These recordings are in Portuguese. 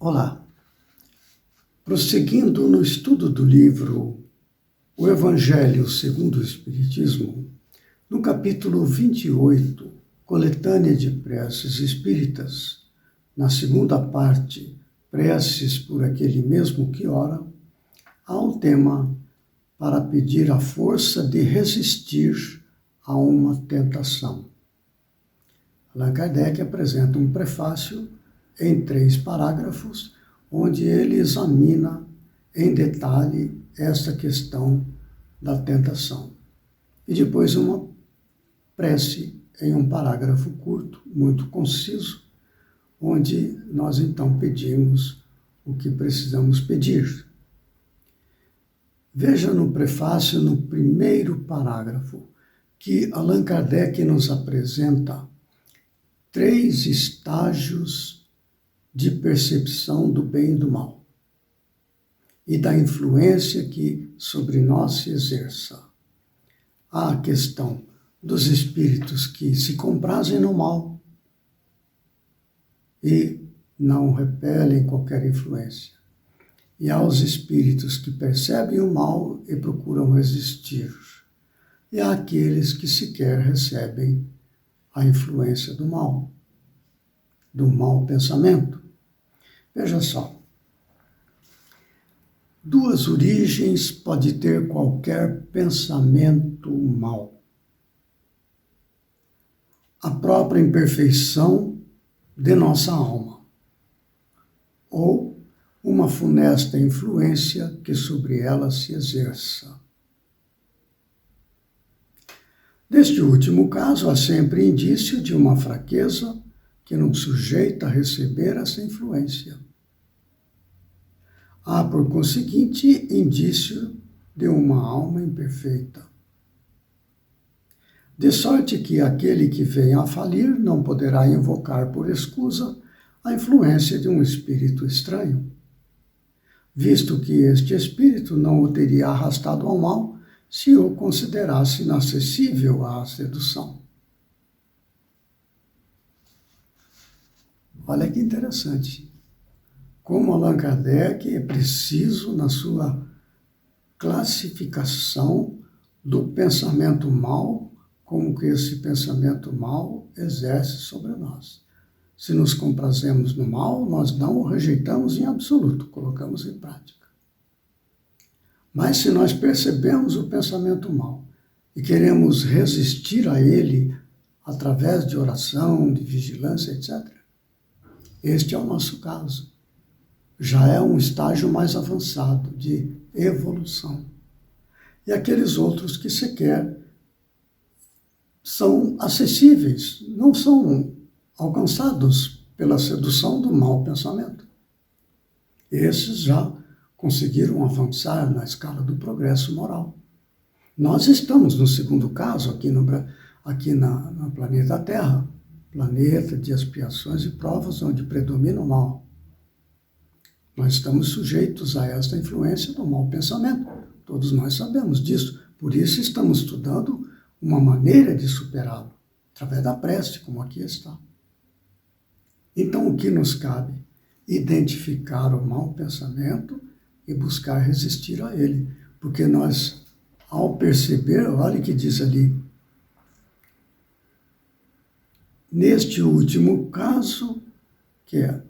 Olá. Prosseguindo no estudo do livro O Evangelho segundo o Espiritismo, no capítulo 28, Coletânea de Preces Espíritas, na segunda parte, Preces por aquele mesmo que ora, há um tema para pedir a força de resistir a uma tentação. Allan Kardec apresenta um prefácio em 3 parágrafos, onde ele examina em detalhe esta questão da tentação. E depois uma prece em um parágrafo curto, muito conciso, onde nós então pedimos o que precisamos pedir. Veja no prefácio, no primeiro parágrafo, que Allan Kardec nos apresenta 3 estágios de percepção do bem e do mal e da influência que sobre nós se exerça. Há a questão dos espíritos que se comprazem no mal e não repelem qualquer influência. E há os espíritos que percebem o mal e procuram resistir. E há aqueles que sequer recebem a influência do mau pensamento. Veja só, 2 origens pode ter qualquer pensamento mau. A própria imperfeição de nossa alma, ou uma funesta influência que sobre ela se exerça. Neste último caso, há sempre indício de uma fraqueza que nos sujeita a receber essa influência. Há, por conseguinte, indício de uma alma imperfeita. De sorte que aquele que venha a falir não poderá invocar por escusa a influência de um espírito estranho, visto que este espírito não o teria arrastado ao mal se o considerasse inacessível à sedução. Olha que interessante. Como Allan Kardec é preciso na sua classificação do pensamento mau, como que esse pensamento mau exerce sobre nós. Se nos comprazemos no mal, nós não o rejeitamos em absoluto, colocamos em prática. Mas se nós percebemos o pensamento mau e queremos resistir a ele através de oração, de vigilância, etc., este é o nosso caso. Já é um estágio mais avançado de evolução. E aqueles outros que sequer são acessíveis, não são alcançados pela sedução do mau pensamento. Esses já conseguiram avançar na escala do progresso moral. Nós estamos no segundo caso, aqui no planeta Terra, planeta de expiações e provas onde predomina o mal. Nós estamos sujeitos a esta influência do mau pensamento. Todos nós sabemos disso. Por isso estamos estudando uma maneira de superá-lo, através da prece, como aqui está. Então, o que nos cabe? Identificar o mau pensamento e buscar resistir a ele. Porque nós, ao perceber, olha o que diz ali, neste último caso, que é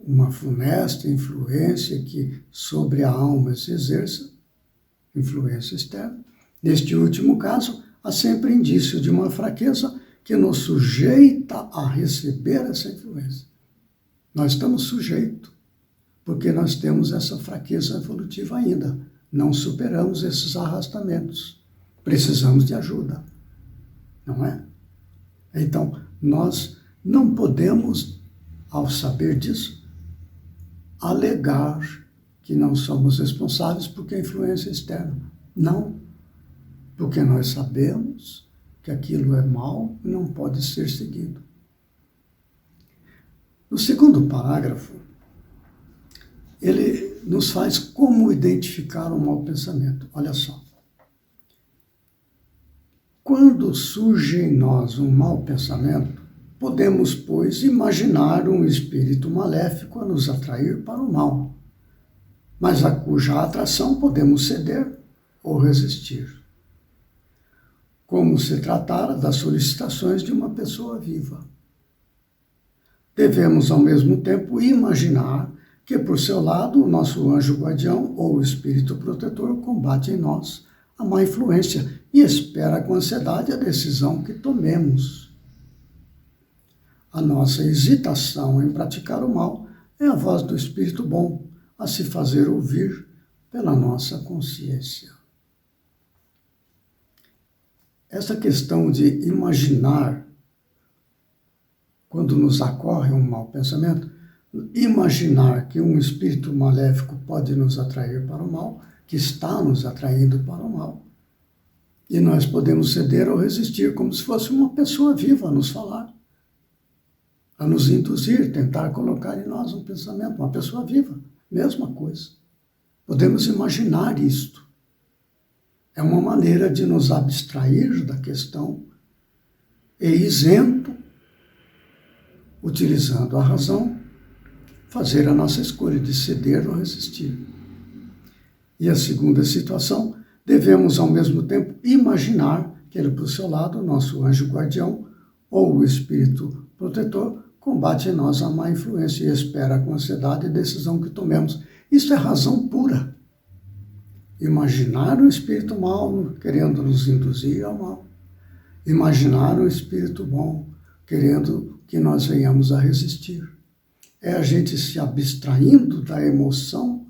uma funesta influência que sobre a alma se exerça, influência externa. Neste último caso, há sempre indício de uma fraqueza que nos sujeita a receber essa influência. Nós estamos sujeitos, porque nós temos essa fraqueza evolutiva ainda. Não superamos esses arrastamentos. Precisamos de ajuda, não é? Então, nós não podemos, ao saber disso, alegar que não somos responsáveis porque a influência é externa. Não, porque nós sabemos que aquilo é mal e não pode ser seguido. No segundo parágrafo, ele nos faz como identificar o mau pensamento. Olha só. Quando surge em nós um mau pensamento, podemos, pois, imaginar um espírito maléfico a nos atrair para o mal, mas a cuja atração podemos ceder ou resistir, como se tratara das solicitações de uma pessoa viva. Devemos, ao mesmo tempo, imaginar que, por seu lado, o nosso anjo guardião ou espírito protetor combate em nós a má influência e espera com ansiedade a decisão que tomemos. A nossa hesitação em praticar o mal é a voz do espírito bom a se fazer ouvir pela nossa consciência. Essa questão de imaginar, quando nos ocorre um mau pensamento, imaginar que um espírito maléfico pode nos atrair para o mal, que está nos atraindo para o mal, e nós podemos ceder ou resistir, como se fosse uma pessoa viva a nos falar, a nos induzir, tentar colocar em nós um pensamento, uma pessoa viva, mesma coisa. Podemos imaginar isto. É uma maneira de nos abstrair da questão e, isento, utilizando a razão, fazer a nossa escolha de ceder ou resistir. E a segunda situação, devemos ao mesmo tempo imaginar que ele, por seu lado, o nosso anjo guardião ou o espírito protetor, combate em nós a má influência e espera com ansiedade a decisão que tomemos. Isso é razão pura. Imaginar o espírito mau querendo nos induzir ao mal. Imaginar o espírito bom querendo que nós venhamos a resistir. É a gente se abstraindo da emoção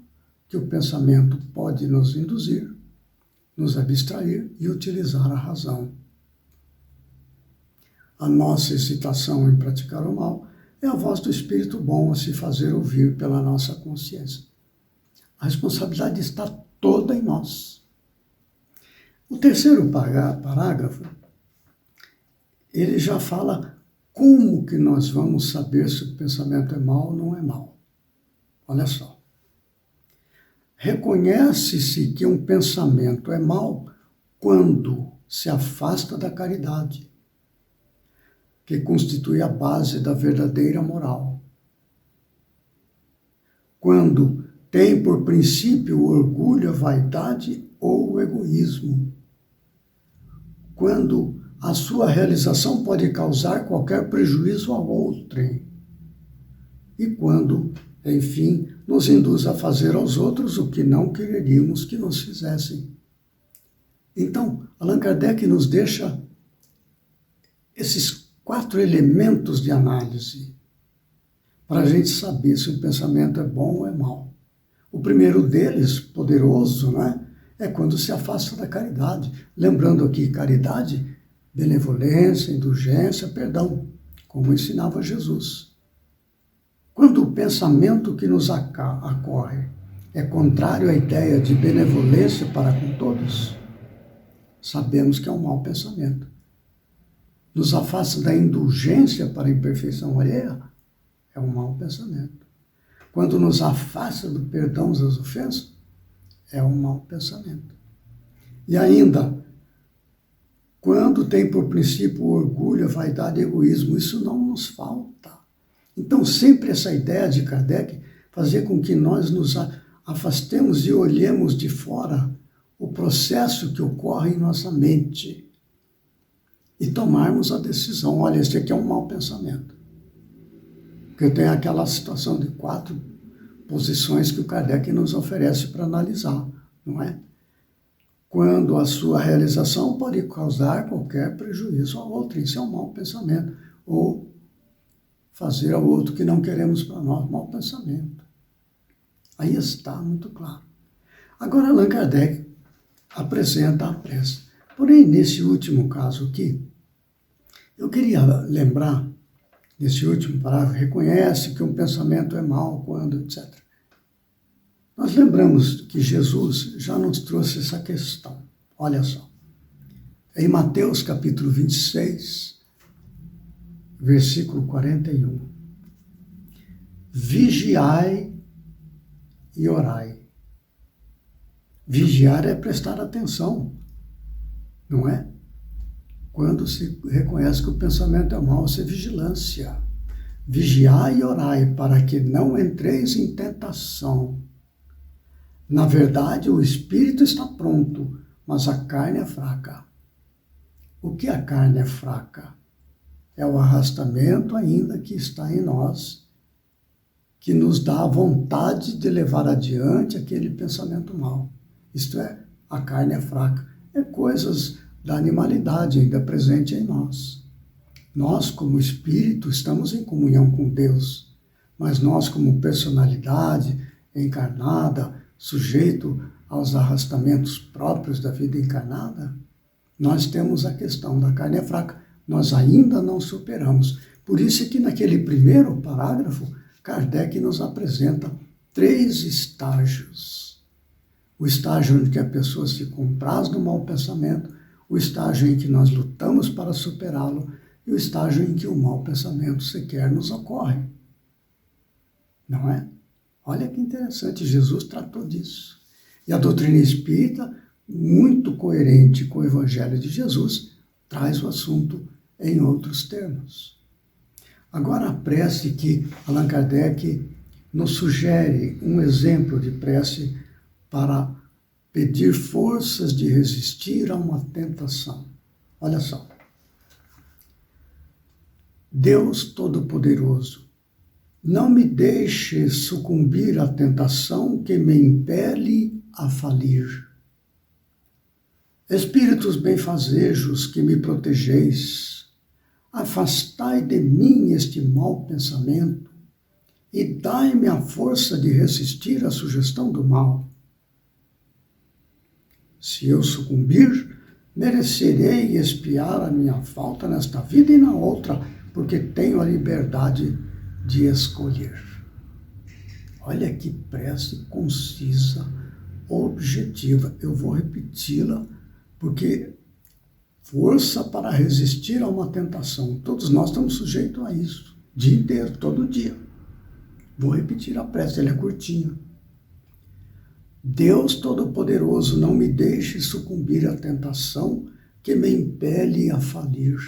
que o pensamento pode nos induzir, nos abstrair e utilizar a razão. A nossa excitação em praticar o mal é a voz do espírito bom a se fazer ouvir pela nossa consciência. A responsabilidade está toda em nós. O terceiro parágrafo, ele já fala como que nós vamos saber se o pensamento é mau ou não é mau. Olha só. Reconhece-se que um pensamento é mau quando se afasta da caridade, que constitui a base da verdadeira moral. Quando tem por princípio o orgulho, a vaidade ou o egoísmo. Quando a sua realização pode causar qualquer prejuízo a outrem. E quando, enfim, nos induz a fazer aos outros o que não quereríamos que nos fizessem. Então, Allan Kardec nos deixa esses 4 elementos de análise para a gente saber se o pensamento é bom ou é mau. O primeiro deles, poderoso, né, é quando se afasta da caridade. Lembrando aqui, caridade, benevolência, indulgência, perdão, como ensinava Jesus. Quando o pensamento que nos ocorre é contrário à ideia de benevolência para com todos, sabemos que é um mau pensamento. Nos afasta da indulgência para a imperfeição alheia, é um mau pensamento. Quando nos afasta do perdão das ofensas, é um mau pensamento. E ainda, quando tem por princípio o orgulho, a vaidade e o egoísmo, isso não nos falta. Então, sempre essa ideia de Kardec fazer com que nós nos afastemos e olhemos de fora o processo que ocorre em nossa mente e tomarmos a decisão, olha, esse aqui é um mau pensamento. Porque tem aquela situação de 4 posições que o Kardec nos oferece para analisar, não é? Quando a sua realização pode causar qualquer prejuízo ao outro, isso é um mau pensamento. Ou fazer ao outro que não queremos para nós, mau pensamento. Aí está muito claro. Agora, Allan Kardec apresenta a prece. Porém, nesse último caso aqui, eu queria lembrar, nesse último parágrafo, reconhece que um pensamento é mau quando, etc. Nós lembramos que Jesus já nos trouxe essa questão. Olha só. Em Mateus capítulo 26, versículo 41. Vigiai e orai. Vigiar é prestar atenção, não é? quando se reconhece que o pensamento é mau, isso é vigilância. Vigiai e orai para que não entreis em tentação. Na verdade, o espírito está pronto, mas a carne é fraca. O que a carne é fraca? É o arrastamento ainda que está em nós, que nos dá a vontade de levar adiante aquele pensamento mau. Isto é, a carne é fraca. É coisas da animalidade ainda presente em nós. Nós, como espírito, estamos em comunhão com Deus, mas nós, como personalidade encarnada, sujeito aos arrastamentos próprios da vida encarnada, nós temos a questão da carne é fraca. Nós ainda não superamos. Por isso é que naquele primeiro parágrafo, Kardec nos apresenta 3 estágios. O estágio em que a pessoa se compraz no mau pensamento, o estágio em que nós lutamos para superá-lo e o estágio em que o mau pensamento sequer nos ocorre. Não é? Olha que interessante, Jesus tratou disso. E a doutrina espírita, muito coerente com o Evangelho de Jesus, traz o assunto em outros termos. Agora a prece que Allan Kardec nos sugere, um exemplo de prece para pedir forças de resistir a uma tentação. Olha só. Deus Todo-Poderoso, não me deixe sucumbir à tentação que me impele a falir. Espíritos benfazejos que me protegeis, afastai de mim este mau pensamento e dai-me a força de resistir à sugestão do mal. Se eu sucumbir, merecerei expiar a minha falta nesta vida e na outra, porque tenho a liberdade de escolher. Olha que prece concisa, objetiva. Eu vou repeti-la, porque força para resistir a uma tentação. Todos nós estamos sujeitos a isso, o dia inteiro, todo dia. Vou repetir a prece, ela é curtinha. Deus Todo-Poderoso, não me deixe sucumbir à tentação que me impele a falir.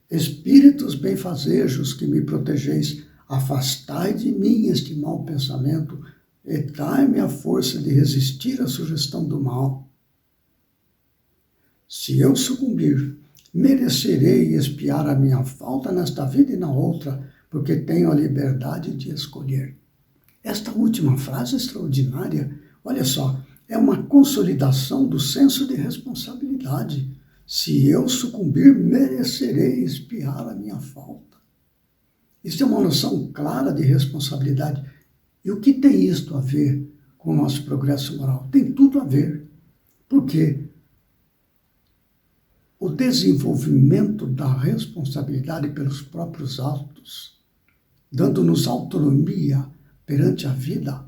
Espíritos benfazejos que me protegeis, afastai de mim este mau pensamento e dai-me a força de resistir à sugestão do mal. Se eu sucumbir, merecerei expiar a minha falta nesta vida e na outra, porque tenho a liberdade de escolher. Esta última frase é extraordinária, olha só, é uma consolidação do senso de responsabilidade. Se eu sucumbir, merecerei expiar a minha falta. Isso é uma noção clara de responsabilidade. E o que tem isto a ver com o nosso progresso moral? Tem tudo a ver. Por quê? O desenvolvimento da responsabilidade pelos próprios atos, dando-nos autonomia perante a vida,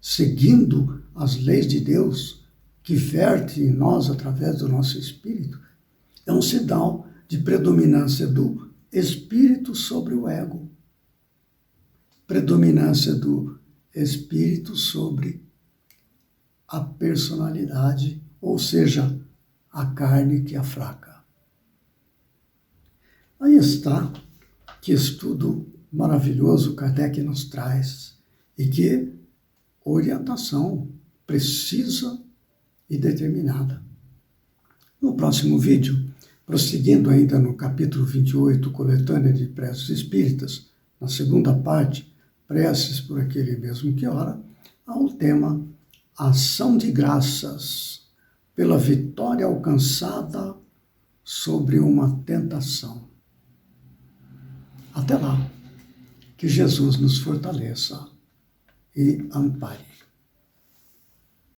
seguindo as leis de Deus, que verte em nós através do nosso espírito, é um sinal de predominância do espírito sobre o ego, predominância do espírito sobre a personalidade, ou seja, a carne que é fraca. Aí está, que estudo maravilhoso Kardec nos traz e que orientação precisa e determinada. No próximo vídeo, prosseguindo ainda no capítulo 28, Coletânea de Preces Espíritas, na segunda parte, Preces por aquele mesmo que ora, há o tema Ação de Graças pela vitória alcançada sobre uma tentação. Até lá, que Jesus nos fortaleça e ampare.